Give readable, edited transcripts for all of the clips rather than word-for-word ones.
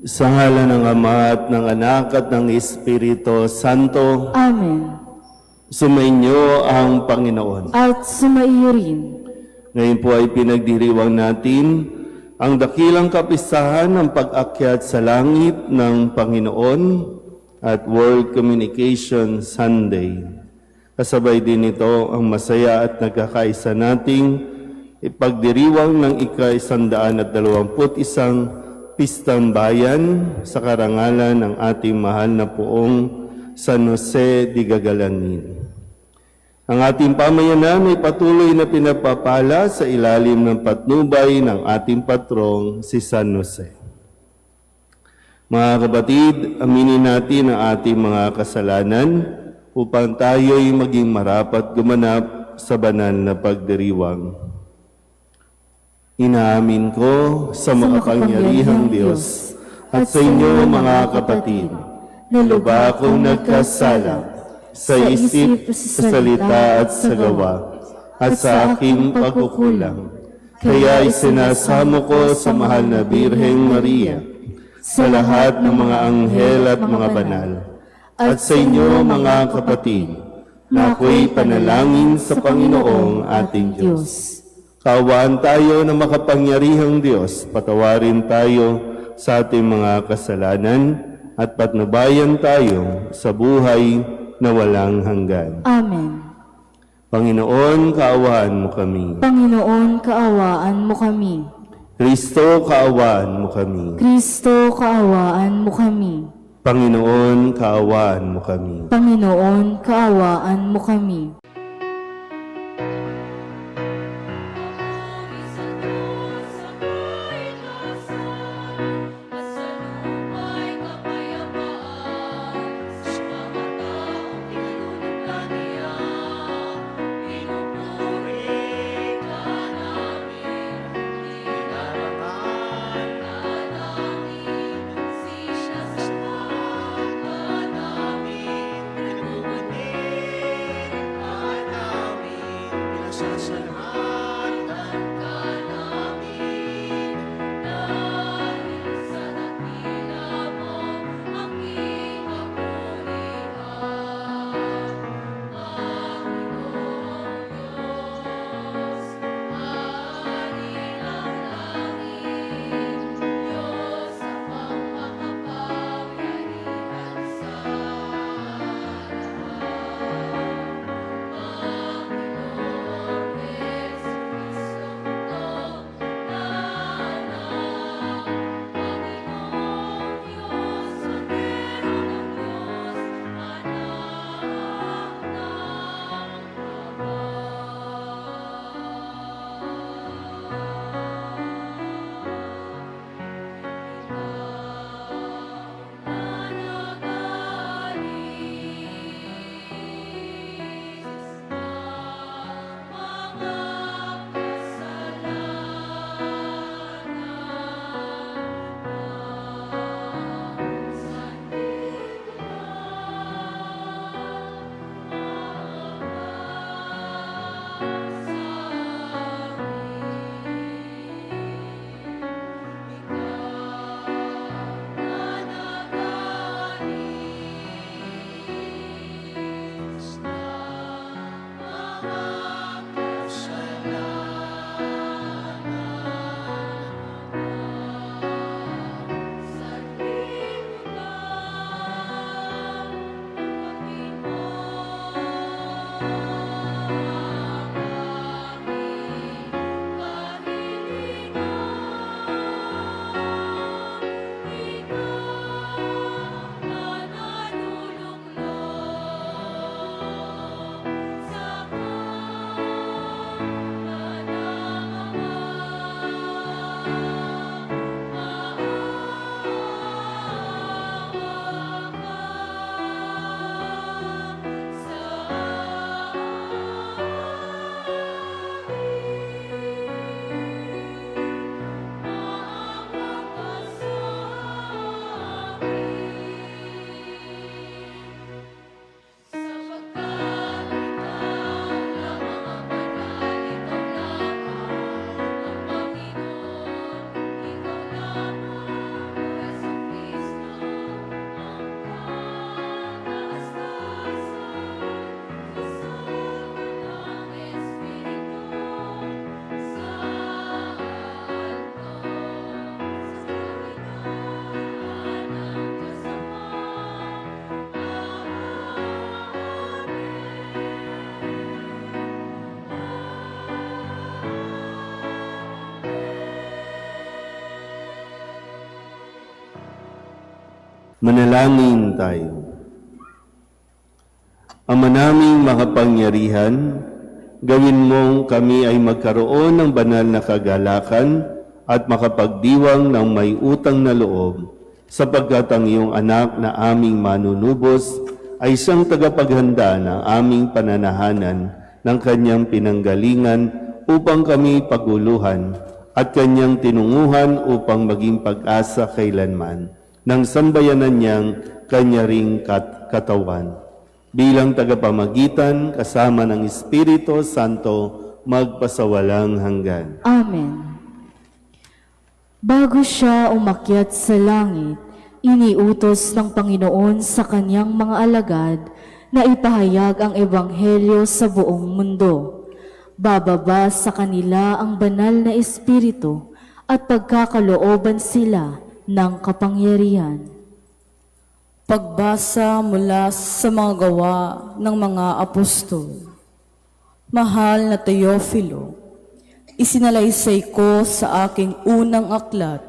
Sa ngalan ng Ama at ng Anak at ng Espiritu Santo, Amen. sumainyo ang Panginoon. At sumaiyo rin. Ngayon po ay pinagdiriwang natin ang dakilang kapistahan ng pag-akyat sa langit ng Panginoon at World Communication Sunday. Kasabay din ito ang masaya at nagkakaisa nating ipagdiriwang ng ika-121 Pistang Bayan sa karangalan ng ating mahal na poong San Jose de Gagalanin. Ang ating pamayanan ay patuloy na pinapapala sa ilalim ng patnubay ng ating patrong si San Jose. Mga kapatid, aminin natin ang ating mga kasalanan upang tayo'y maging marapat gumanap sa banal na pagdiriwang. Inaamin ko sa makapangyarihang Diyos at sa inyo mga kapatid, na lubha akong nagkasala sa isip, sa salita at sa gawa, at sa aking pagkukulang. Kaya isinasamo ko sa mahal na Birheng Maria, sa lahat ng mga anghel at mga banal, at sa inyo mga kapatid, na ako'y panalangin sa Panginoong ating Diyos. Kaawaan tayo na makapangyarihang Diyos, patawarin tayo sa ating mga kasalanan at patnubayan tayo sa buhay na walang hanggan. Amen. Panginoon, kaawaan mo kami. Panginoon, kaawaan mo kami. Kristo, kaawaan mo kami. Kristo, kaawaan mo kami. Panginoon, kaawaan mo kami. Panginoon, kaawaan mo kami. Manalangin tayo. Ama naming makapangyarihan, gawin mong kami ay magkaroon ng banal na kagalakan at makapagdiwang ng may utang na loob, sapagkat ang iyong anak na aming manunubos ay siyang tagapaghanda ng aming pananahanan ng kanyang pinanggalingan upang kami paguluhan at kanyang tinunguhan upang maging pag-asa kailanman ng sambayanan niyang kanya ring katawan. Bilang tagapamagitan kasama ng Espiritu Santo magpasawalang hanggan. Amen. Bago siya umakyat sa langit, iniutos ng Panginoon sa kanyang mga alagad na ipahayag ang Ebanghelyo sa buong mundo. Bababa sa kanila ang banal na Espiritu at pagkakalooban sila ng kapangyarihan. Pagbasa mula sa mga gawa ng mga apostol. Mahal na Teofilo, isinalaysay ko sa aking unang aklat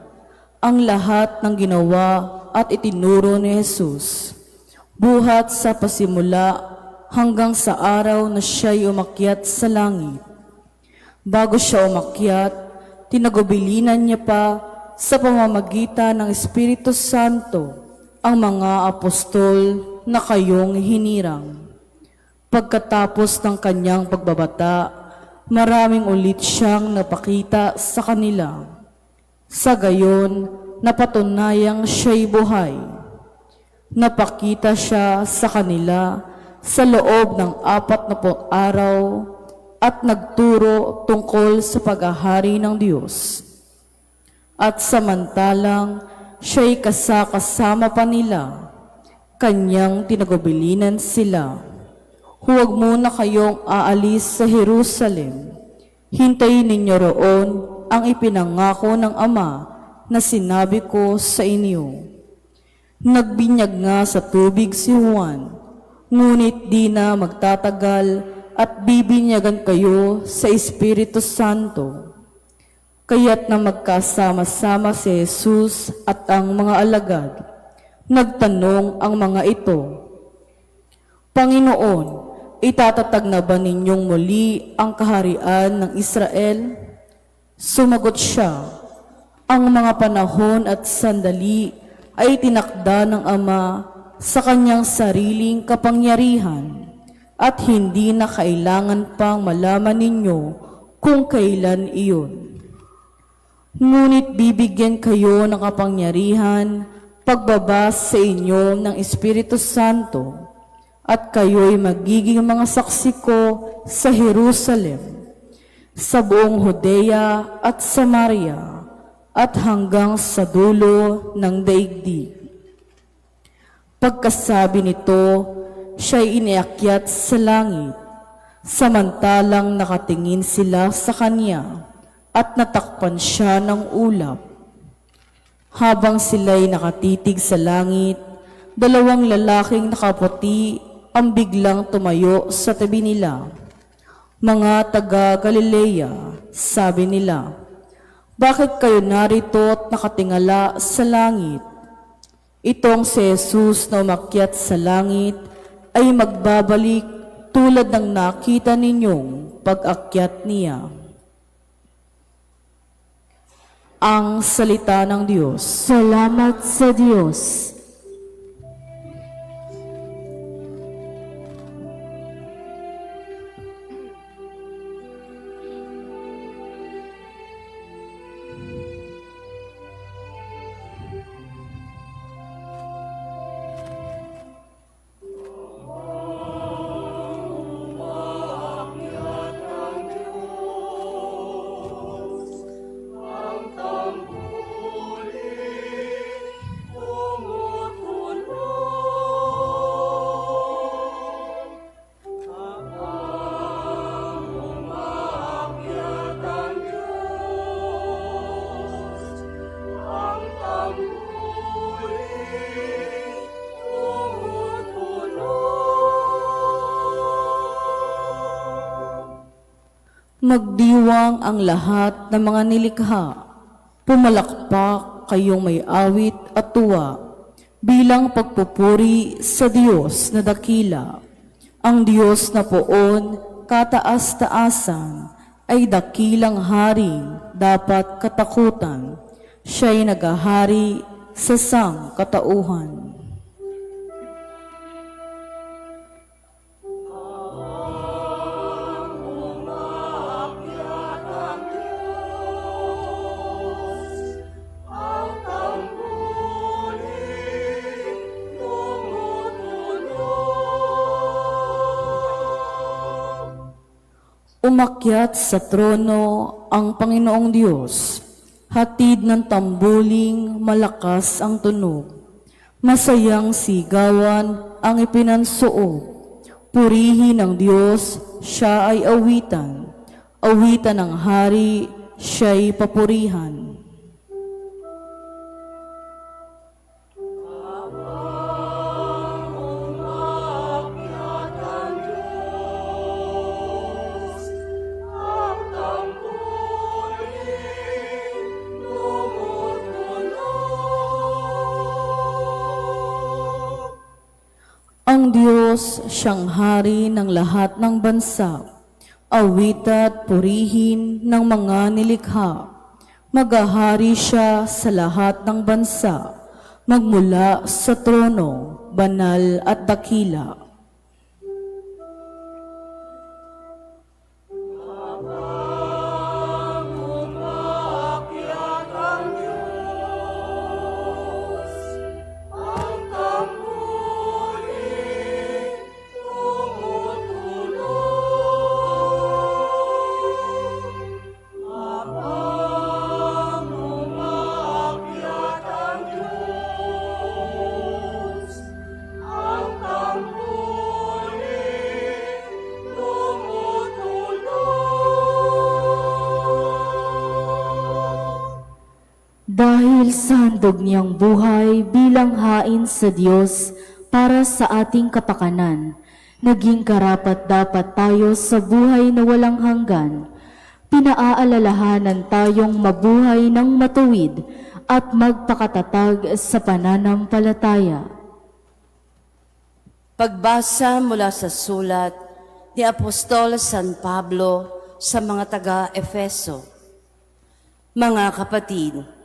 ang lahat ng ginawa at itinuro ni Jesus, buhat sa pasimula hanggang sa araw na siya'y umakyat sa langit. Bago siya umakyat, tinagubilinan niya pa sa pamamagitan ng Espiritu Santo ang mga apostol na kayong hinirang. Pagkatapos ng kanyang pagbabata, maraming ulit siyang napakita sa kanila. Sa gayon, napatunayang siya'y buhay. Napakita siya sa kanila sa loob ng 40 araw at nagturo tungkol sa paghahari ng Diyos. At samantalang siya'y kasama pa nila, kanyang tinagubilinan sila. Huwag muna kayong aalis sa Jerusalem. Hintayin ninyo roon ang ipinangako ng Ama na sinabi ko sa inyo. Nagbinyag nga sa tubig si Juan, ngunit di na magtatagal at bibinyagan kayo sa Espiritu Santo. Kaya't na magkasama-sama si Jesus at ang mga alagad, nagtanong ang mga ito, Panginoon, itatatag na ba ninyong muli ang kaharian ng Israel? Sumagot siya, ang mga panahon at sandali ay tinakda ng Ama sa kanyang sariling kapangyarihan at hindi na kailangan pang malaman ninyo kung kailan iyon. Ngunit bibigyan kayo ng kapangyarihan pagbaba sa inyo ng Espiritu Santo at kayo'y magiging mga saksi ko sa Jerusalem, sa buong Judea at Samaria at hanggang sa dulo ng daigdig. Pagkasabi nito, siya'y iniakyat sa langit, samantalang nakatingin sila sa kanya at natakpan siya ng ulap. Habang sila'y nakatitig sa langit, 2 lalaking nakaputi ang biglang tumayo sa tabi nila. Mga taga-Galilea, sabi nila, bakit kayo narito at nakatingala sa langit? Itong si Jesus na umakyat sa langit ay magbabalik tulad ng nakita ninyong pag-akyat niya. Ang salita ng Diyos. Salamat sa Diyos. Magdiwang ang lahat ng mga nilikha. Pumalakpak kayong may awit at tuwa. bilang pagpupuri sa Diyos na dakila. Ang Diyos na poon, kataas-taasan, ay dakilang hari, dapat katakutan. Siya'y nagahari sa sangkatauhan. Umakyat sa trono ang Panginoong Diyos, hatid ng tambuling malakas ang tunog. Masayang sigawan ang ipinansuot. Purihin ng Diyos, siya ay awitan. Awitan ng hari, siya'y papurihan. Ang Diyos siyang hari ng lahat ng bansa, awit at purihin ng mga nilikha. Magahari siya sa lahat ng bansa, magmula sa trono, banal at dakila. Dahil sa handog niyang buhay bilang hain sa Diyos para sa ating kapakanan, naging karapat-dapat tayo sa buhay na walang hanggan. Pinaaalalahanan tayong mabuhay ng matuwid at magpakatatag sa pananampalataya. Pagbasa mula sa sulat ni Apostol San Pablo sa mga taga-Efeso. Mga kapatid,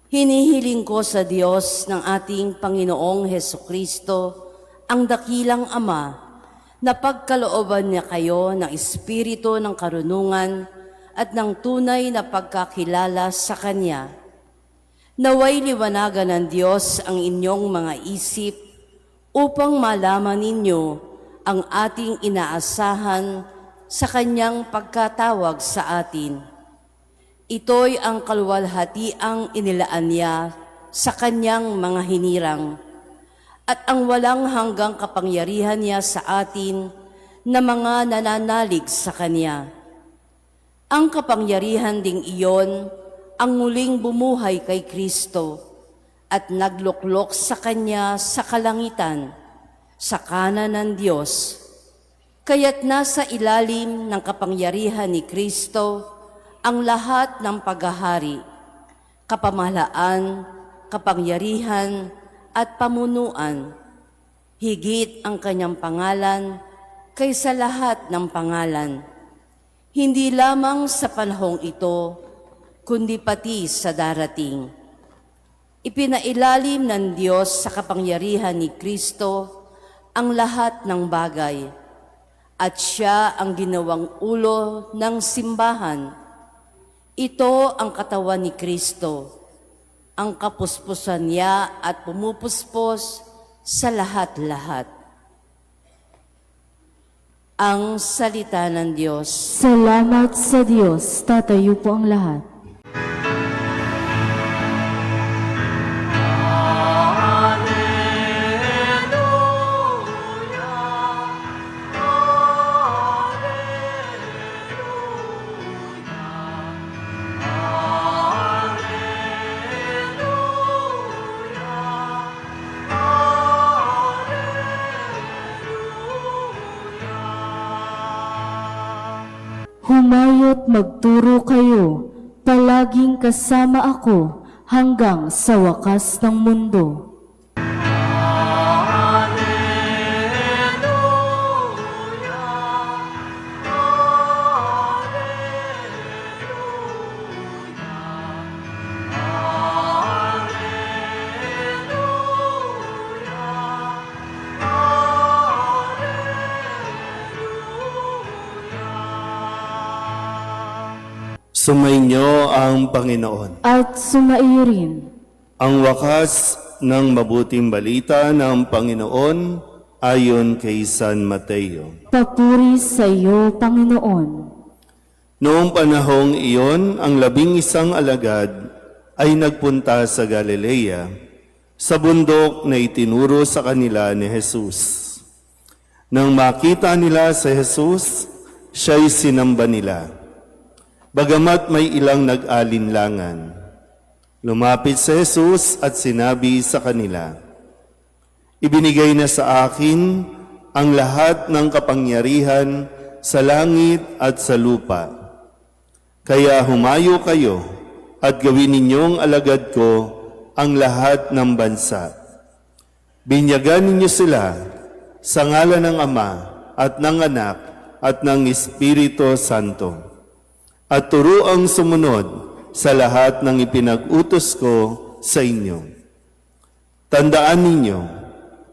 hinihiling ko sa Diyos ng ating Panginoong Hesukristo, ang dakilang Ama, na pagkalooban niya kayo ng espiritu ng karunungan at ng tunay na pagkakilala sa Kanya. Naway liwanagan ng Diyos ang inyong mga isip upang malaman ninyo ang ating inaasahan sa Kanyang pagkatawag sa atin. Ito'y ang kaluwalhatiang inilaan niya sa Kanyang mga hinirang at ang walang hanggang kapangyarihan niya sa atin na mga nananalig sa Kanya. Ang kapangyarihan ding iyon ang muling bumuhay kay Kristo at nagluklok sa Kanya sa kalangitan, sa kanan ng Diyos. Kaya't nasa ilalim ng kapangyarihan ni Kristo ang lahat ng paghahari, kapamahalaan, kapangyarihan at pamunuan, higit ang Kanyang pangalan kaysa lahat ng pangalan, hindi lamang sa panahong ito, kundi pati sa darating. Ipinailalim ng Diyos sa kapangyarihan ni Kristo ang lahat ng bagay, at Siya ang ginawang ulo ng simbahan. Ito ang katawan ni Kristo, ang kapuspusan niya at pumupuspos sa lahat-lahat. Ang salita ng Diyos. Salamat sa Diyos. Tatayo po ang lahat. Humayo't magturo kayo, palaging kasama ako hanggang sa wakas ng mundo. Sumainyo ang Panginoon. At sumaiyo rin. Ang wakas ng mabuting balita ng Panginoon ayon kay San Mateo. Papuri sa iyo, Panginoon. Noong panahong iyon, ang 11 alagad ay nagpunta sa Galilea, sa bundok na itinuro sa kanila ni Jesus. Nang makita nila si Jesus, siya'y sinamba nila. Bagamat may ilang nag-alinlangan, lumapit si Jesus at sinabi sa kanila, "Ibinigay na sa akin ang lahat ng kapangyarihan sa langit at sa lupa. Kaya humayo kayo at gawin ninyong alagad ko ang lahat ng bansa. Binyagan ninyo sila sa ngalan ng Ama at ng Anak at ng Espiritu Santo. At turuang sumunod sa lahat ng ipinag-utos ko sa inyo. Tandaan ninyo,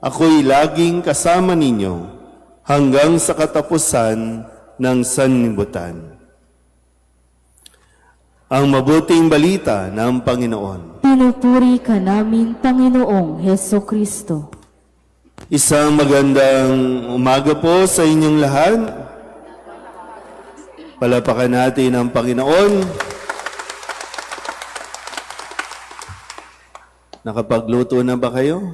ako'y laging kasama ninyo hanggang sa katapusan ng sanlibutan." Ang mabuting balita ng Panginoon. Pinupuri ka namin, Panginoong Heso Kristo. Isang magandang umaga po sa inyong lahat. Palapakan natin ang Panginoon. Nakapagluto na ba kayo?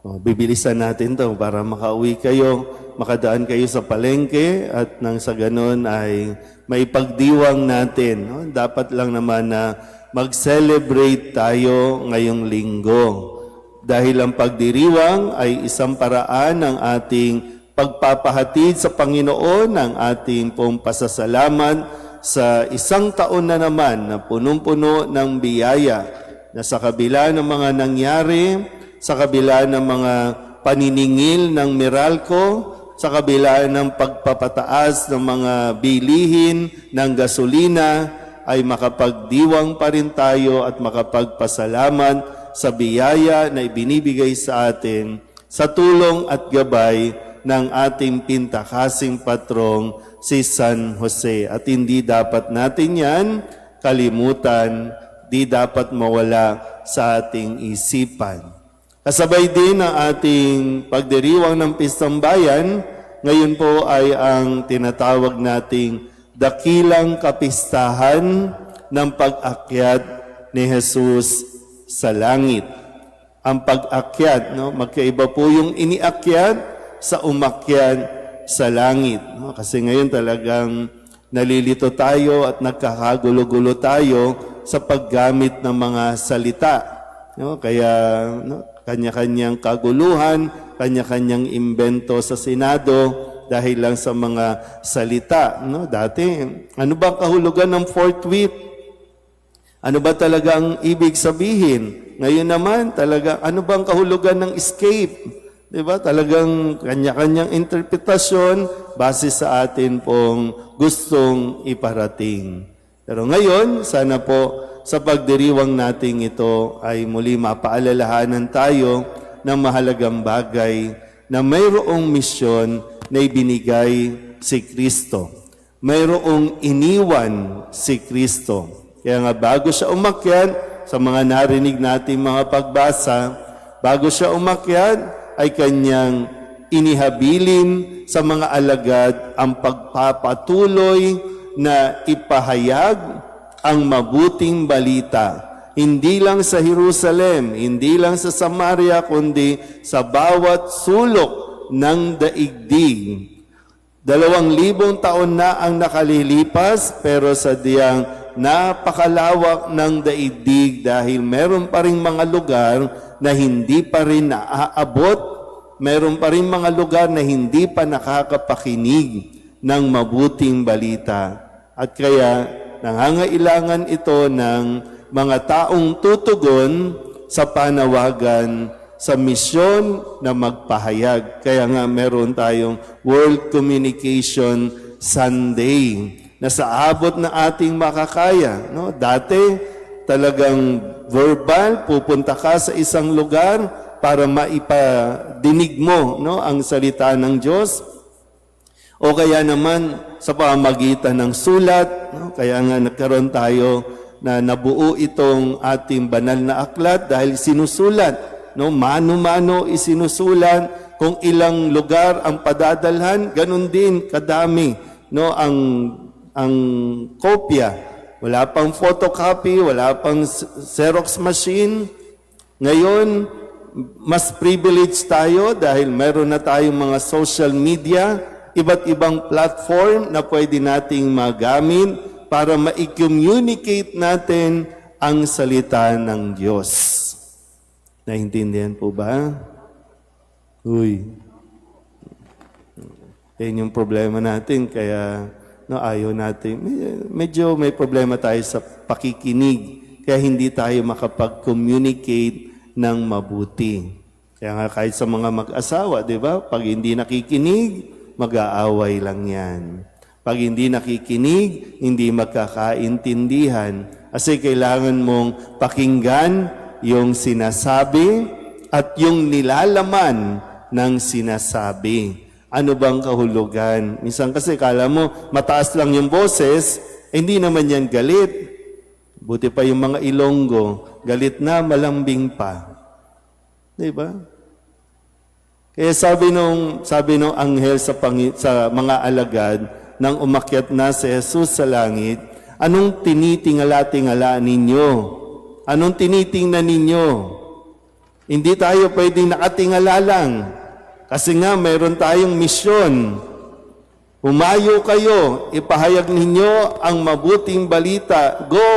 Bibilisan natin to para makauwi kayo, makadaan kayo sa palengke at nang sa ganon ay maipagdiwang natin. No? Dapat lang naman na mag-celebrate tayo ngayong linggo. Dahil ang pagdiriwang ay isang paraan ng ating pagpapahatid sa Panginoon, ng ating pong pasasalamat sa isang taon na naman na punong-puno ng biyaya na sa kabila ng mga nangyari, sa kabila ng mga paniningil ng Meralco, sa kabila ng pagpapataas ng mga bilihin ng gasolina, ay makapagdiwang pa rin tayo at makapagpasalamat sa biyaya na ibinibigay sa atin sa tulong at gabay ng ating pintakasing patrong si San Jose. At hindi dapat natin yan kalimutan, di dapat mawala sa ating isipan. Kasabay din ang ating pagdiriwang ng Pistang Bayan, ngayon po ay ang tinatawag nating dakilang kapistahan ng pag-akyat ni Jesus sa langit. Ang pag-akyat, no? Magkaiba po yung iniakyat sa umakyat sa langit. No? Kasi ngayon talagang nalilito tayo at nagkakagulo-gulo tayo sa paggamit ng mga salita. No? Kaya kanya-kanyang kaguluhan, kanya-kanyang imbento sa Senado dahil lang sa mga salita. No? Dati, ano ba kahulugan ng forthwith? Ano ba talaga ang ibig sabihin? Ngayon naman, talaga, ano bang kahulugan ng escape? Diba? Talagang kanya-kanyang interpretasyon base sa atin pong gustong iparating. Pero ngayon, sana po sa pagdiriwang nating ito ay muli mapaalalahanan tayo ng mahalagang bagay na mayroong misyon na ibinigay si Kristo. Mayroong iniwan si Kristo. Kaya nga bago siya umakyat, sa mga narinig nating mga pagbasa, bago siya umakyat ay kanyang inihabilin sa mga alagad ang pagpapatuloy na ipahayag ang mabuting balita, hindi lang sa Jerusalem, hindi lang sa Samaria, kundi sa bawat sulok ng daigdig. 2,000 taon na ang nakalilipas, pero sadyang napakalawak ng daigdig dahil meron pa rin mga lugar na hindi pa rin naaabot, meron pa rin mga lugar na hindi pa nakakapakinig ng mabuting balita. At kaya, nangangailangan ito ng mga taong tutugon sa panawagan sa misyon na magpahayag. Kaya nga meron tayong World Communication Sunday na sa abot na ating makakaya. No? Dati talagang verbal, pupunta ka sa isang lugar para maipadinig mo, no, ang salita ng Diyos. O kaya naman sa pamamagitan ng sulat, no? Kaya nga nagkaroon tayo na nabuo itong ating banal na aklat dahil sinusulat, no? Mano-mano isinusulat, kung ilang lugar ang padadalhan, ganun din kadami, no? Ang kopya. Wala pang photocopy, wala pang Xerox machine. Ngayon, mas privileged tayo dahil meron na tayong mga social media, iba't ibang platform na pwede nating magamit para ma-communicate natin ang salita ng Diyos. Naintindihan po ba? Uy. Yan yung problema natin, kaya ayaw natin. Medyo may problema tayo sa pakikinig, kaya hindi tayo makapag-communicate ng mabuti. Kaya nga kahit sa mga mag-asawa, di ba? Pag hindi nakikinig, mag-aaway lang yan. Pag hindi nakikinig, hindi magkakaintindihan. Kasi kailangan mong pakinggan yung sinasabi at yung nilalaman ng sinasabi. Ano bang kahulugan? Minsan kasi kala mo mataas lang yung boses, hindi naman yan galit. Buti pa yung mga Ilonggo, galit na, malambing pa. Di ba? Kaya sabi nung anghel sa mga alagad nang umakyat na si Jesus sa langit, anong tinitingala-tingala ninyo? Anong tinitingnan ninyo? Hindi tayo pwedeng nakatingala lang. Kasi nga, mayroon tayong misyon. Humayo kayo, ipahayag ninyo ang mabuting balita. Go!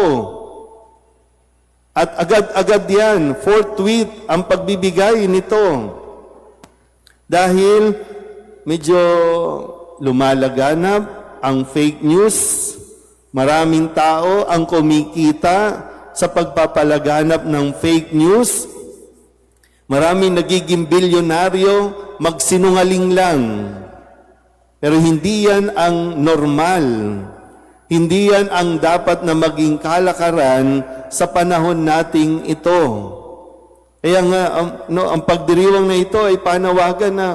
At agad-agad yan, forthwith ang pagbibigay nito. Dahil medyo lumalaganap ang fake news, maraming tao ang kumikita sa pagpapalaganap ng fake news, maraming nagiging bilyonaryo, magsinungaling lang. Pero hindi yan ang normal. Hindi yan ang dapat na maging kalakaran sa panahon nating ito. Kaya nga, ang pagdiriwang na ito ay panawagan na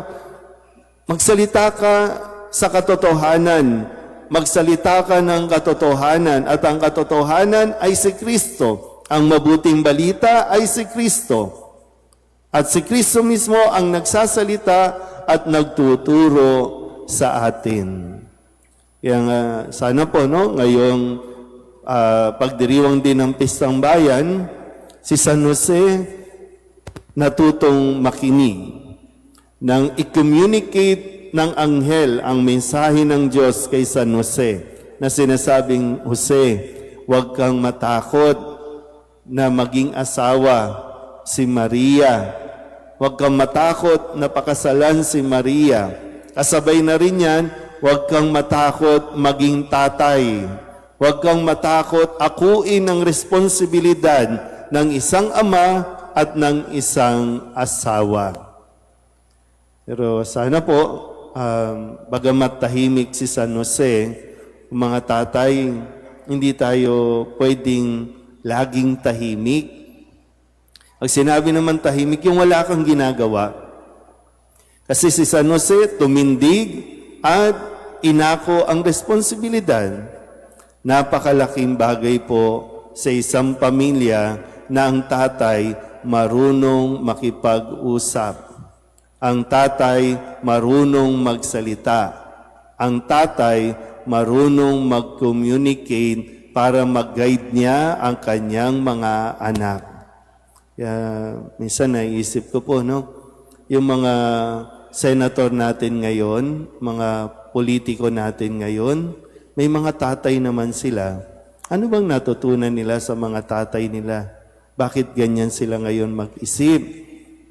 magsalita ka sa katotohanan. Magsalita ka ng katotohanan. At ang katotohanan ay si Kristo. Ang mabuting balita ay si Kristo. At si Kristo mismo ang nagsasalita at nagtuturo sa atin. Kaya nga, sana po, no, ngayong pagdiriwang din ng Pistang Bayan, si San Jose natutong makinig nang i-communicate ng anghel ang mensahe ng Diyos kay San Jose na sinasabing, Jose, huwag kang matakot na maging asawa si Maria. Huwag kang matakot na pakasalan si Maria. Kasabay na rin yan, huwag kang matakot maging tatay. Huwag kang matakot akuin ang responsibilidad ng isang ama at ng isang asawa. Pero sana po, bagamat tahimik si San Jose, mga tatay, hindi tayo pwedeng laging tahimik. Pag sinabi naman tahimik, yung wala kang ginagawa. Kasi si San Jose tumindig at inako ang responsibilidad. Napakalaking bagay po sa isang pamilya na ang tatay marunong makipag-usap. Ang tatay marunong magsalita. Ang tatay marunong mag-communicate para mag-guide niya ang kanyang mga anak. Kaya minsan naisip ko po, no, yung mga senator natin ngayon, mga politiko natin ngayon, may mga tatay naman sila. Ano bang natutunan nila sa mga tatay nila? Bakit ganyan sila ngayon mag-isip?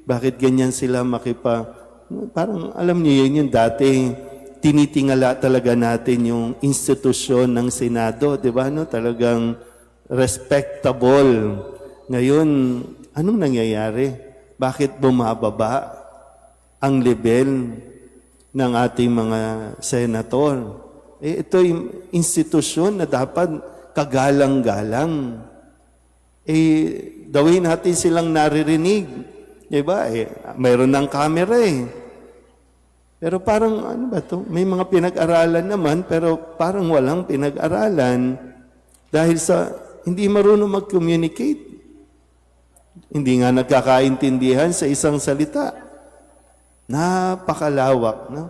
Bakit ganyan sila parang alam niyo yun, yung dati tinitingala talaga natin yung institusyon ng Senado, di ba? No? Talagang respectable. Ngayon, anong nangyayari? Bakit bumababa ang level ng ating mga senator? Ito yung institusyon na dapat kagalang-galang. Dawin natin silang naririnig. Diba? Mayroon ng camera . Pero parang ano ba to? May mga pinag-aralan naman pero parang walang pinag-aralan dahil sa hindi marunong mag-communicate. Hindi nga nagkakaintindihan sa isang salita. Napakalawak, no?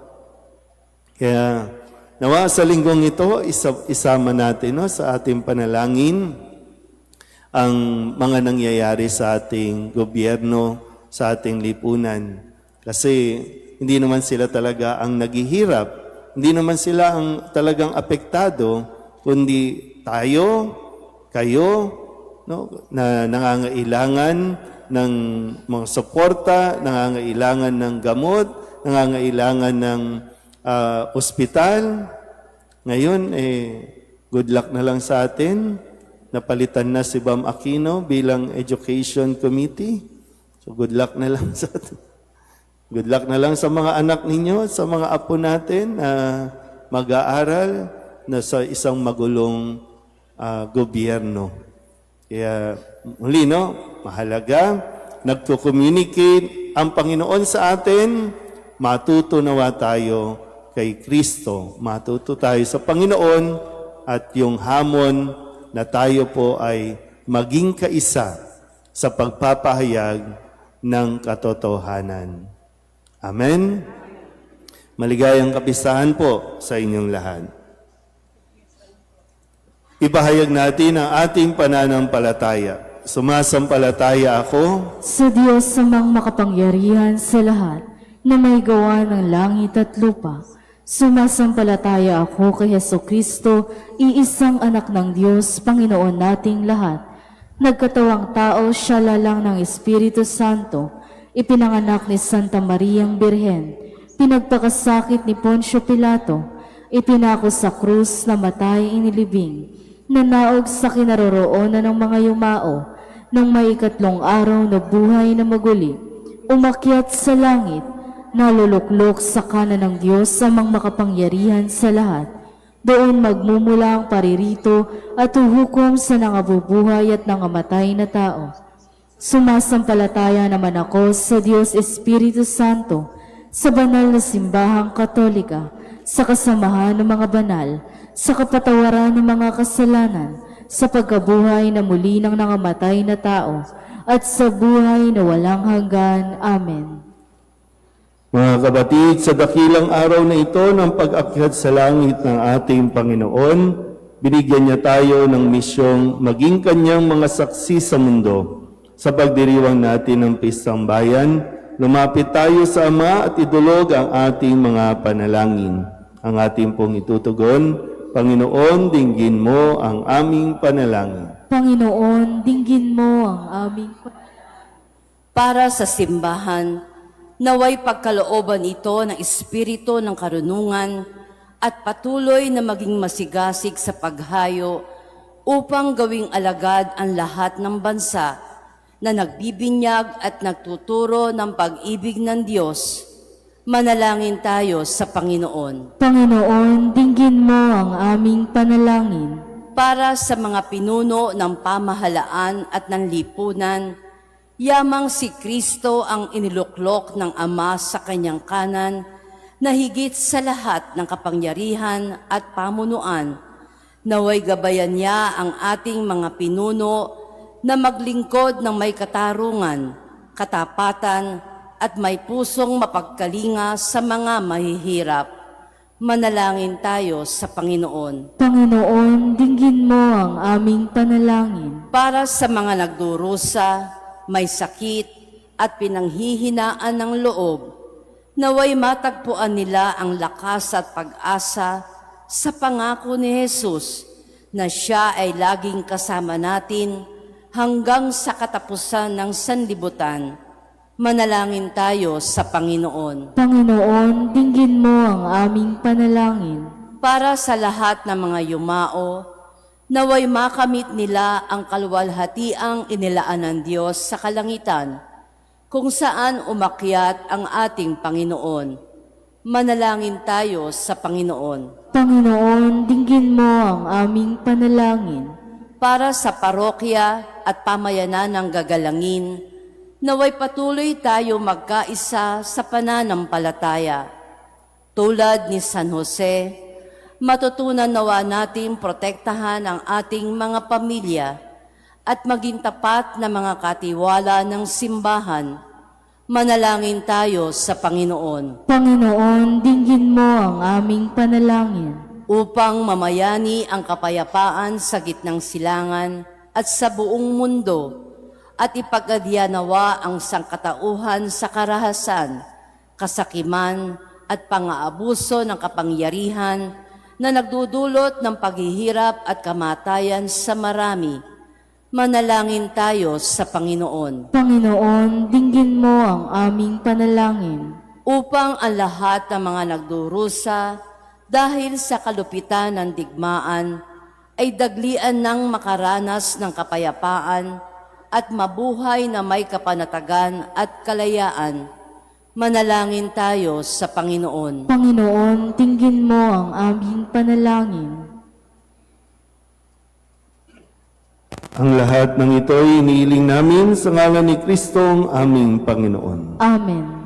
Kaya nawa sa linggong ito, isama natin no, sa ating panalangin ang mga nangyayari sa ating gobyerno, sa ating lipunan. Kasi hindi naman sila talaga ang naghihirap, hindi naman sila ang talagang apektado, kundi tayo, kayo, no, na nangangailangan ng mga suporta, nangangailangan ng gamot, nangangailangan ng ospital. Ngayon, good luck na lang sa atin. Napalitan na si Bam Aquino bilang Education Committee. So good luck na lang sa atin. Good luck na lang sa mga anak ninyo, sa mga apo natin na mag-aaral na sa isang magulong gobyerno. Kaya muli, no, mahalaga, nagko-communicate ang Panginoon sa atin, matuto nawa tayo kay Kristo. Matuto tayo sa Panginoon at yung hamon na tayo po ay maging kaisa sa pagpapahayag ng katotohanan. Amen? Maligayang kapistahan po sa inyong lahat. Ipahayag natin ang ating pananampalataya. Sumasampalataya ako sa Diyos samang makapangyarihan sa lahat, na may gawa ng langit at lupa. Sumasampalataya ako kay Jesucristo, iisang anak ng Diyos, Panginoon nating lahat. Nagkatawang tao, siya lalang ng Espiritu Santo, ipinanganak ni Santa Mariang Birhen, pinagpakasakit ni Poncio Pilato, ipinako sa krus, namatay, inilibing, nanaog sa kinaroroonan ng mga yumao, nang may ikatlong araw na buhay na maguli, umakyat sa langit, naluluklok sa kanan ng Diyos samang makapangyarihan sa lahat. Doon magmumula ang paririto at uhukom sa nangabubuhay at nangamatay na tao. Sumasampalataya naman ako sa Diyos Espiritu Santo, sa banal na simbahang Katolika, sa kasamahan ng mga banal, sa kapatawaran ng mga kasalanan, sa pagkabuhay na muli ng nangamatay na tao, at sa buhay na walang hanggan. Amen. Mga kapatid, sa dakilang araw na ito ng pag-akyat sa langit ng ating Panginoon, binigyan niya tayo ng misyong maging kanyang mga saksi sa mundo. Sa pagdiriwang natin ng Pistang Bayan, lumapit tayo sa Ama at idulog ang ating mga panalangin. Ang ating pong itutugon, Panginoon, dinggin mo ang aming panalangin. Panginoon, dinggin mo ang aming Para sa simbahan, naway pagkalooban ito ng espiritu ng karunungan at patuloy na maging masigasig sa paghayo upang gawing alagad ang lahat ng bansa na nagbibinyag at nagtuturo ng pag-ibig ng Diyos. Manalangin tayo sa Panginoon. Panginoon, dinggin mo ang aming panalangin. Para sa mga pinuno ng pamahalaan at ng lipunan, yamang si Kristo ang iniluklok ng Ama sa kanyang kanan, na higit sa lahat ng kapangyarihan at pamunuan. Naway gabayan niya ang ating mga pinuno na maglingkod ng may katarungan, katapatan, at may pusong mapagkalinga sa mga mahihirap. Manalangin tayo sa Panginoon. Panginoon, dinggin mo ang aming panalangin. Para sa mga nagdurusa, may sakit, at pinanghihinaan ng loob, naway matagpuan nila ang lakas at pag-asa sa pangako ni Jesus na siya ay laging kasama natin hanggang sa katapusan ng sanlibutan. Manalangin tayo sa Panginoon. Panginoon, dinggin mo ang aming panalangin. Para sa lahat ng mga yumao, naway makamit nila ang kaluwalhatiang inilaan ng Diyos sa kalangitan, kung saan umakyat ang ating Panginoon. Manalangin tayo sa Panginoon. Panginoon, dinggin mo ang aming panalangin. Para sa parokya at pamayanan ng gagalangin, naway patuloy tayo magkaisa sa pananampalataya. Tulad ni San Jose, matutunan nawa natin protektahan ang ating mga pamilya at maging tapat na mga katiwala ng simbahan. Manalangin tayo sa Panginoon. Panginoon, dinggin mo ang aming panalangin. Upang mamayani ang kapayapaan sa gitnang silangan at sa buong mundo, at ipagkadya nawa ang sangkatauhan sa karahasan, kasakiman at pang-aabuso ng kapangyarihan na nagdudulot ng paghihirap at kamatayan sa marami. Manalangin tayo sa Panginoon. Panginoon, dinggin mo ang aming panalangin. Upang ang lahat ng mga nagdurusa dahil sa kalupitan ng digmaan ay daglian ng makaranas ng kapayapaan at mabuhay na may kapanatagan at kalayaan. Manalangin tayo sa Panginoon. Panginoon, dinggin mo ang aming panalangin. Ang lahat ng ito ay iniiling namin sa ngalan ni Kristong aming Panginoon. Amen.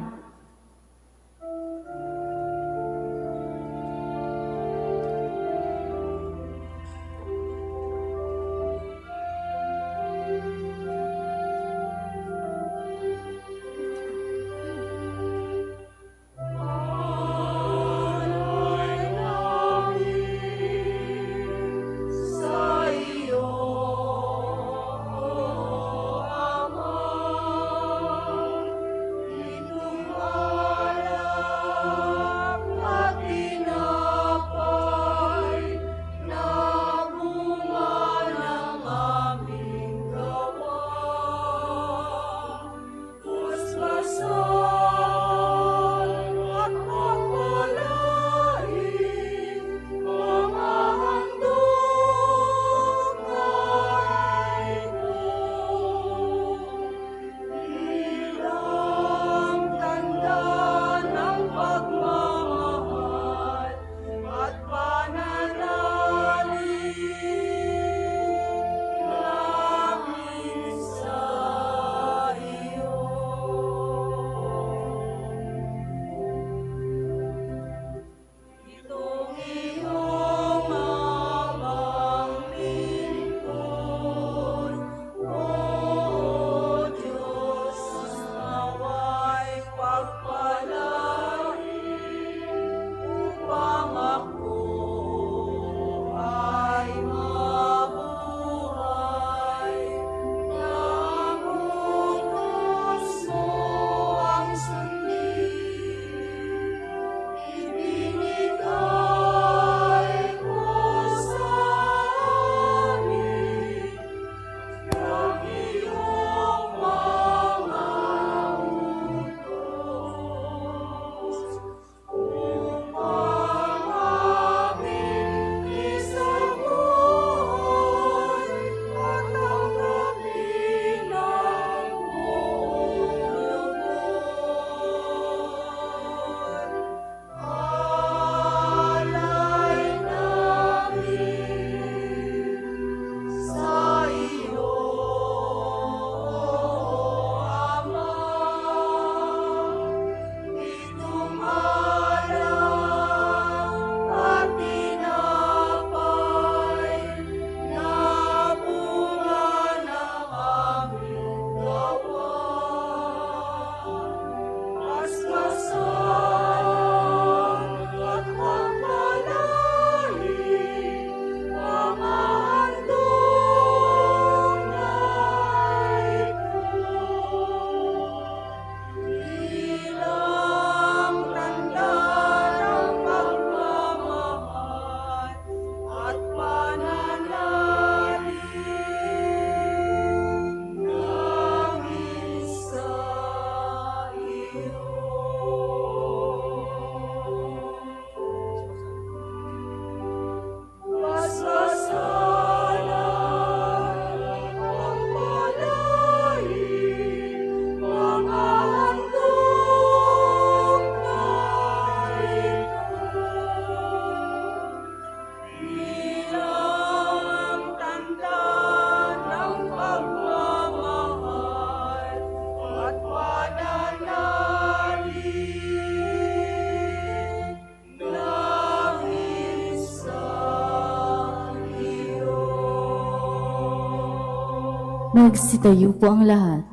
Magsitayo po ang lahat.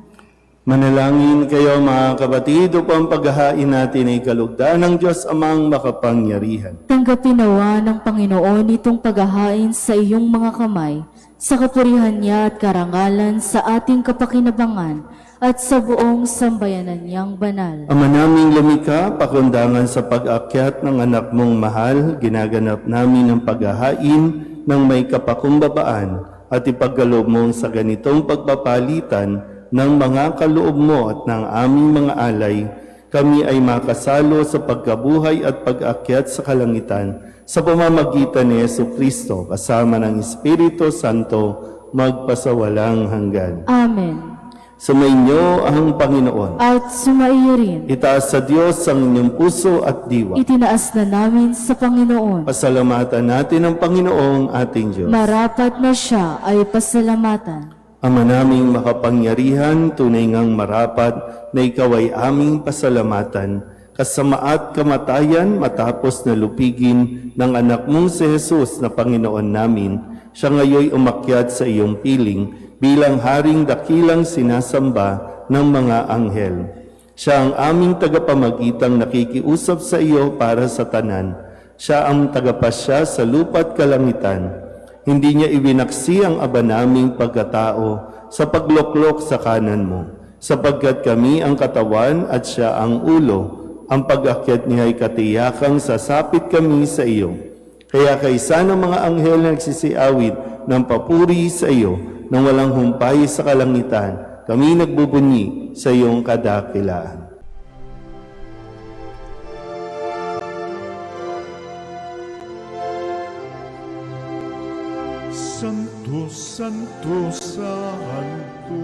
Manalangin kayo mga kapatid upang paghahain natin ay kalugdan ng Diyos Amang makapangyarihan. Tanggapin nawa ng Panginoon itong paghahain sa iyong mga kamay, sa kapurihan niya at karangalan sa ating kapakinabangan at sa buong sambayanan niyang banal. Ama naming lumikha, pakundangan sa pag-akyat ng anak mong mahal, ginaganap namin ang paghahain ng may kapakumbabaan at ipagkaloob mo sa ganitong pagpapalitan ng mga kaloob mo at ng aming mga alay, kami ay makasalo sa pagkabuhay at pag-akyat sa kalangitan sa pamamagitan ni Jesucristo kasama ng Espiritu Santo magpasawalang hanggan. Amen. Sumainyo ang Panginoon. At sumaiyo rin. Itaas sa Diyos ang inyong puso at diwa. Itinaas na namin sa Panginoon. Pasalamatan natin ang Panginoong ating Diyos. Marapat na siya ay pasalamatan. Ama naming makapangyarihan, tunay ngang marapat na ikaw ay aming pasalamatan. Kasama at kamatayan matapos na lupigin ng anak mong si Jesus na Panginoon namin, siya ngayoy umakyat sa iyong piling bilang haring dakilang sinasamba ng mga anghel. Siya ang aming tagapamagitang nakikiusap sa iyo para sa tanan. Siya ang tagapasya sa lupa't kalangitan. Hindi niya ibinaksi ang aba naming pagkatao sa pagloklok sa kanan mo, sapagkat kami ang katawan at siya ang ulo. Ang pag-akyat niya ay katiyakang sasapit kami sa iyo. Kaya kaysa ng mga anghel na nagsisiawit ng papuri sa iyo, nang walang humpay sa kalangitan, kami nagbubunyi sa iyong kadakilaan. Santo, Santo, Santo,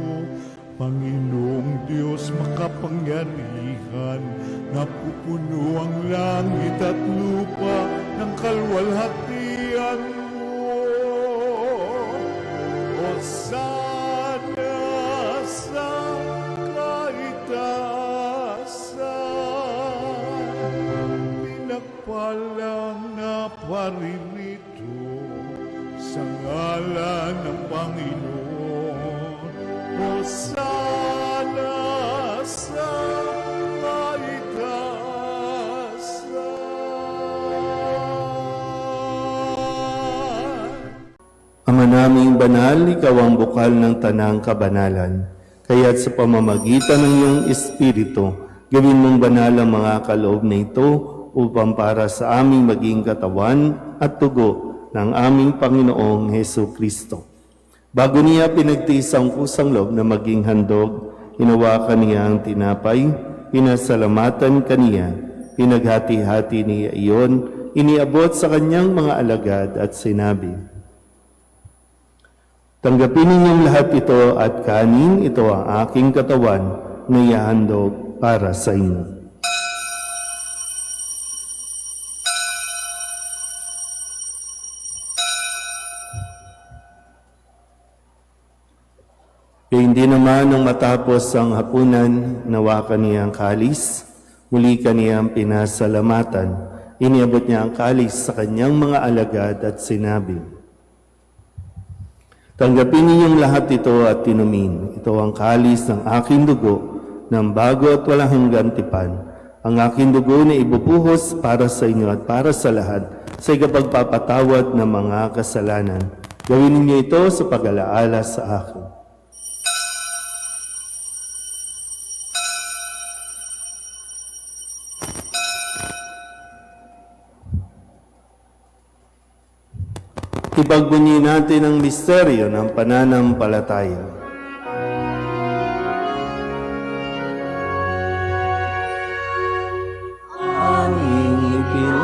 Panginoong Diyos makapangyarihan, napupuno ang langit at lupa ng kalwalhatian mo. Hosana sa kaitaasan, pinagpalang na paririto sa ngalan ng Panginoon. Hosana sa kaitaasan. Ama naming banal, ikaw ang bukal ng tanang kabanalan. Kaya't sa pamamagitan ng iyong Espiritu, gawin mong banal ang mga kaloob na ito upang para sa aming maging katawan at tugo ng aming Panginoong Hesu Kristo. Bago niya pinagtiis ang kusang loob na maging handog, hinawakan niya ang tinapay, pinasalamatan kaniya, pinaghati-hati niya iyon, iniabot sa kanyang mga alagad at sinabi, "Tanggapin ninyong lahat ito at kanin, ito ang aking katawan na ihahandog para sa inyo." Kaya hindi naman nang matapos ang hapunan, nawakan niya ang kalis, muli kaniyang pinasalamatan, iniabot niya ang kalis sa kanyang mga alagad at sinabi, "Tanggapin ninyong lahat ito at tinumin. Ito ang kalis ng aking dugo, ng bago at walang hanggang tipan. Ang aking dugo na ibubuhos para sa inyo at para sa lahat sa ikapagpapatawad ng mga kasalanan. Gawin ninyo ito sa pag-alaala sa akin." Ipagbunyi natin ang misteryo ng pananampalataya. Aming ipinahayag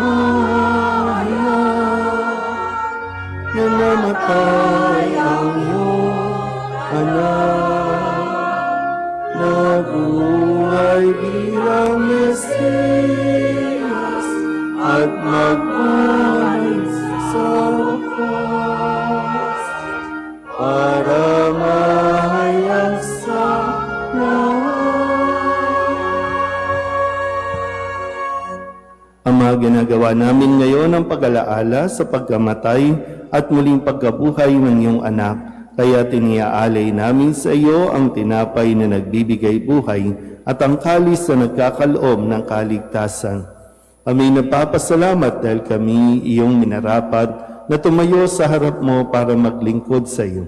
na namatay ang iyong anak, nabuhay bilang Mesiyas at magbuhay sa wakas para mahayag sa lahat. Ama, ginagawa namin ngayon ang pag-alaala sa pagkamatay at muling pagkabuhay ng iyong anak Kaya tiniaalay namin sa iyo ang tinapay na nagbibigay buhay at ang kalis na nagkakaloob ng kaligtasan. Kami napapasalamat dahil kami iyong minarapat na tumayo sa harap mo para maglingkod sa iyo.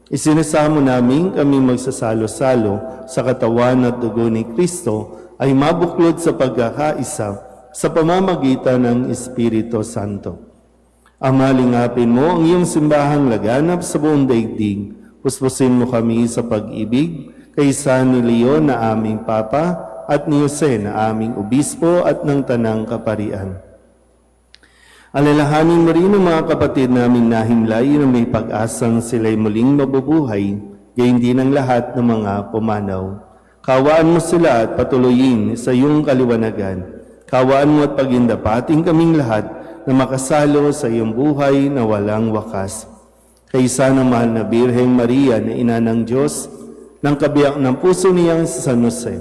Isinasamo namin kami magsasalo-salo sa katawan at dugo ni Kristo ay mabuklod sa pagkakaisa sa pamamagitan ng Espiritu Santo. Ama, lingapin mo ang iyong simbahang laganap sa buong daigdig. Puspusin mo kami sa pag-ibig kay San Leon na aming Papa at ni Jose na aming Obispo at ng Tanang Kaparian. Alalahanin mo rin ang mga kapatid naming nahimlay na may pag-asang sila'y muling mabubuhay, gayon din ang lahat ng mga pumanaw. Kawaan mo sila at patuloyin sa iyong kaliwanagan. Kawaan mo at pagindapating kaming lahat na makasalo sa iyong buhay na walang wakas. Kaysa ng mahal na Birheng Maria na ina ng Diyos, ng kabiyak ng puso niyang si San Jose,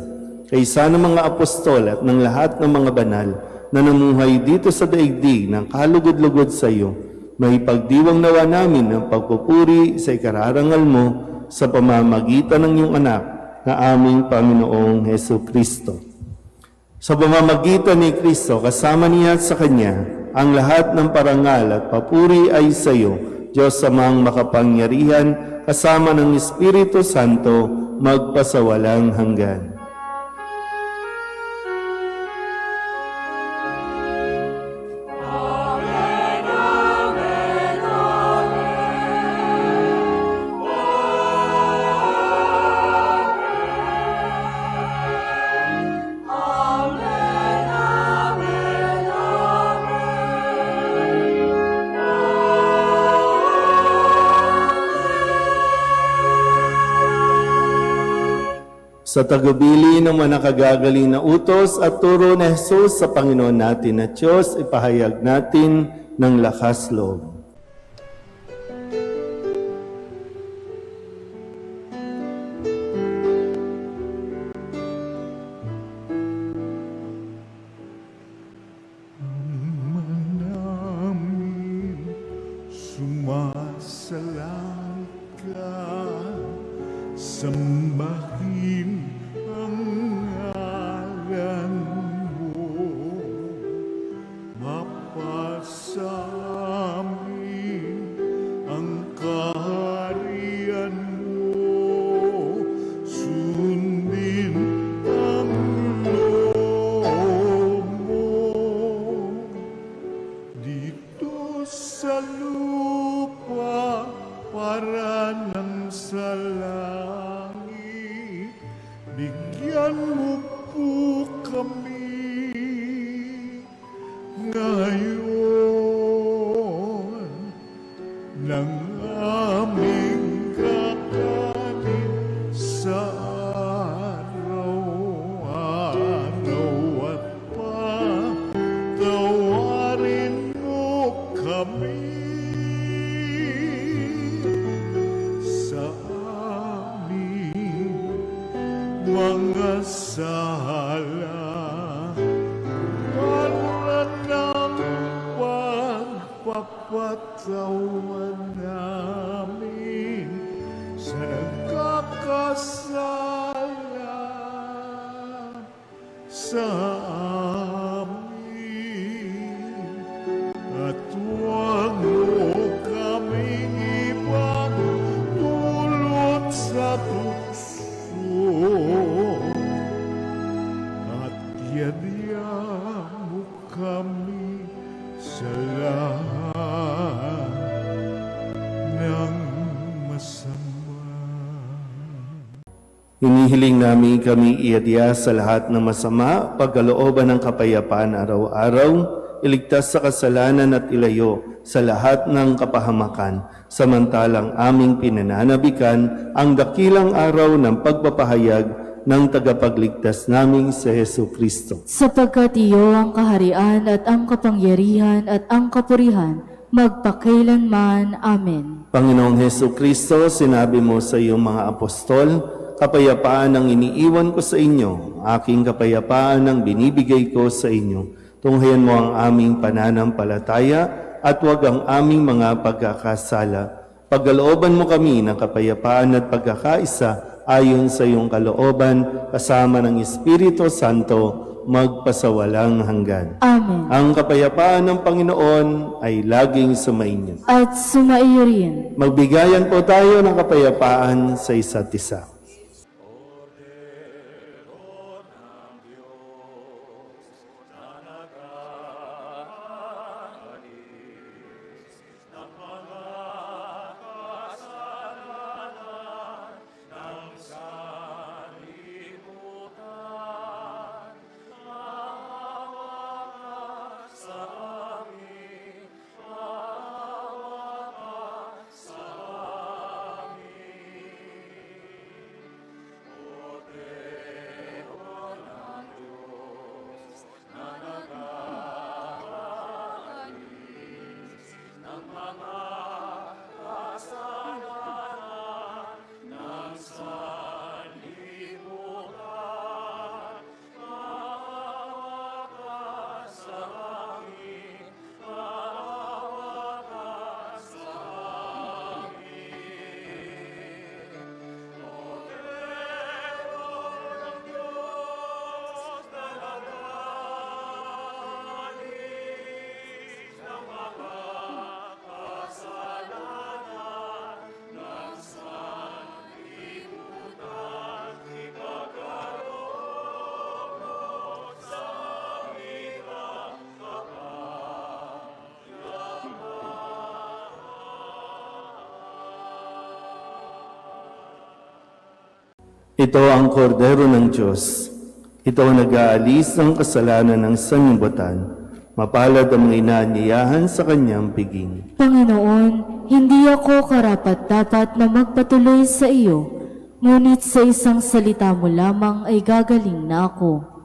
kaysa ng mga apostol at ng lahat ng mga banal na namuhay dito sa daigdig ng kalugod-lugod sa iyo, may pagdiwang nawa namin ng pagpupuri sa ikararangal mo sa pamamagitan ng iyong anak na aming Panginoong Heso Kristo. Sa pamamagitan ni Kristo, kasama niya at sa Kanya, ang lahat ng parangal at papuri ay sa iyo, Diyos Amang makapangyarihan, kasama ng Espiritu Santo, magpasawalang hanggan. Sa tagubili ng mga nakagagaling na utos at turo na Jesus sa Panginoon natin at Diyos, ipahayag natin ng lakas loob. namin sumasalang ka, sambahin ang ngalan mo, mapasamin ang kaharian mo, sundin ang loob mo dito sa lupa para nang sa langit. Bigyan mo po kami ngayon ng aming kakanin sa araw-araw at patawarin mo kami sa aming mga sala para ng pagpapatawan namin sa nagkakasala sa amin. At huwag mo kaming ipagdulot sa tukso, at yadya mo kami sa lahat ng masama. Hinihiling namin kami iadya sa lahat ng masama, pagkalooban ng kapayapaan araw-araw, iligtas sa kasalanan at ilayo sa lahat ng kapahamakan, samantalang aming pinananabikan ang dakilang araw ng pagpapahayag ng tagapagligtas naming si Hesu Kristo. Sapagkat iyo ang kaharian at ang kapangyarihan at ang kapurihan, magpakailanman. Amen. Panginoong Hesu Kristo, sinabi mo sa iyong mga apostol, kapayapaan ang iniiwan ko sa inyo, aking kapayapaan ang binibigay ko sa inyo. Tunghayan mo ang aming pananampalataya at huwag ang aming mga pagkakasala. Pagkalooban mo kami ng kapayapaan at pagkakaisa ayon sa iyong kalooban, kasama ng Espiritu Santo, magpasawalang hanggan. Amen. Ang kapayapaan ng Panginoon ay laging sumainyo. At sumaiyo rin. Magbigayan po tayo ng kapayapaan sa isa't isa. Ito ang kordero ng Diyos. Ito ang nag-aalis ng kasalanan ng sanlibutan. Mapalad ang mga inaanyayahan sa kanyang piging. Panginoon, hindi ako karapat-dapat na magpatuloy sa iyo, ngunit sa isang salita mo lamang ay gagaling na ako.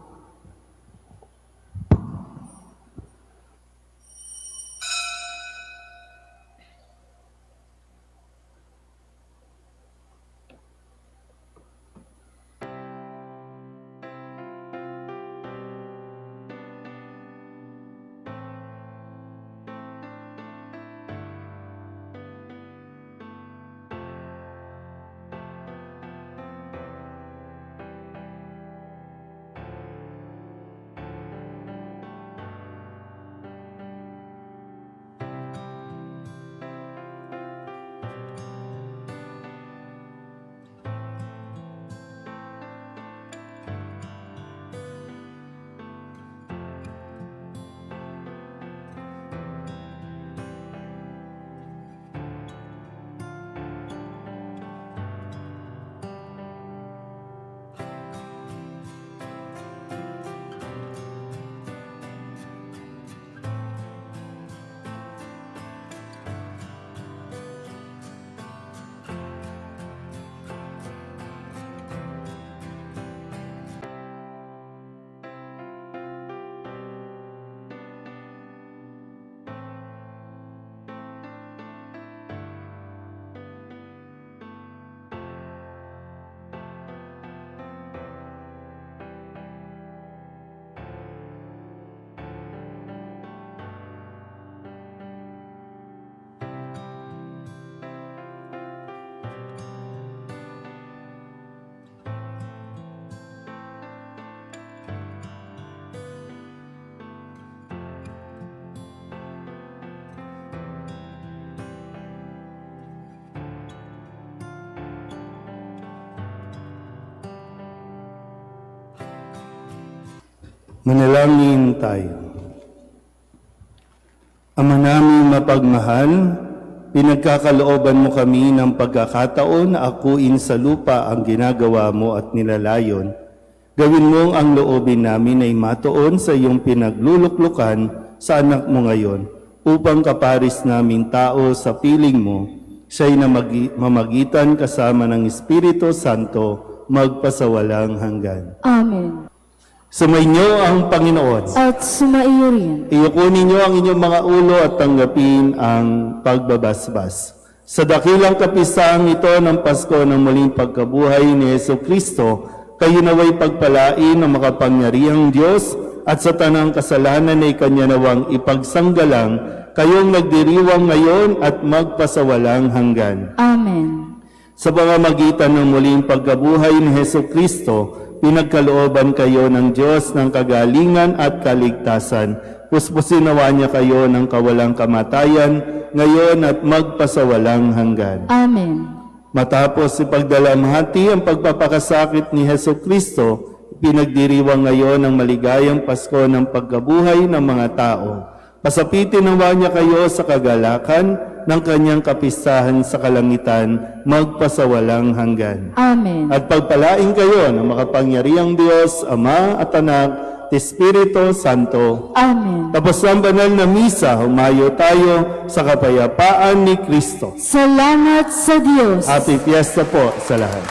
Manalangin tayo. Ama namin mapagmahal, pinagkakalooban mo kami ng pagkakataon na akuin sa lupa ang ginagawa mo at nilalayon. Gawin mong ang loobin namin ay matuon sa iyong pinagluluklukan sa anak mo ngayon, upang kaparis naming tao sa piling mo, siya'y mamagitan kasama ng Espiritu Santo, magpasawalang hanggan. Amen. Sumainyo ang Panginoon. At sumaiyo rin. Iyukunin niyo ang inyong mga ulo at tanggapin ang pagbabasbas. Sa dakilang kapisaang ito ng Pasko ng muling pagkabuhay ni Jesucristo, kayo naway pagpalain ng makapangyarihang Diyos at sa tanang kasalanan ay Kanya nawang ipagsanggalang kayong nagdiriwang ngayon at magpasawalang hanggan. Amen. Sa pamamagitan ng muling pagkabuhay ni Heso Kristo, pinagkalooban kayo ng Diyos ng kagalingan at kaligtasan. Puspusin nawa niya kayo ng kawalang kamatayan, ngayon at magpasawalang hanggan. Amen. Matapos ipagdalamhati ang pagpapakasakit ni Heso Kristo, pinagdiriwang ngayon ang maligayang Pasko ng pagkabuhay ng mga tao. Pasapitin nawa niya kayo sa kagalakan ng kanyang kapistahan sa kalangitan, magpasawalang hanggan. Amen. At pagpalain kayo ng makapangyarihang Diyos, Ama at Anak, at Espiritu Santo. Amen. Tapos ang banal na misa, humayo tayo sa kapayapaan ni Kristo. Salamat sa Diyos. Happy Fiesta po sa lahat.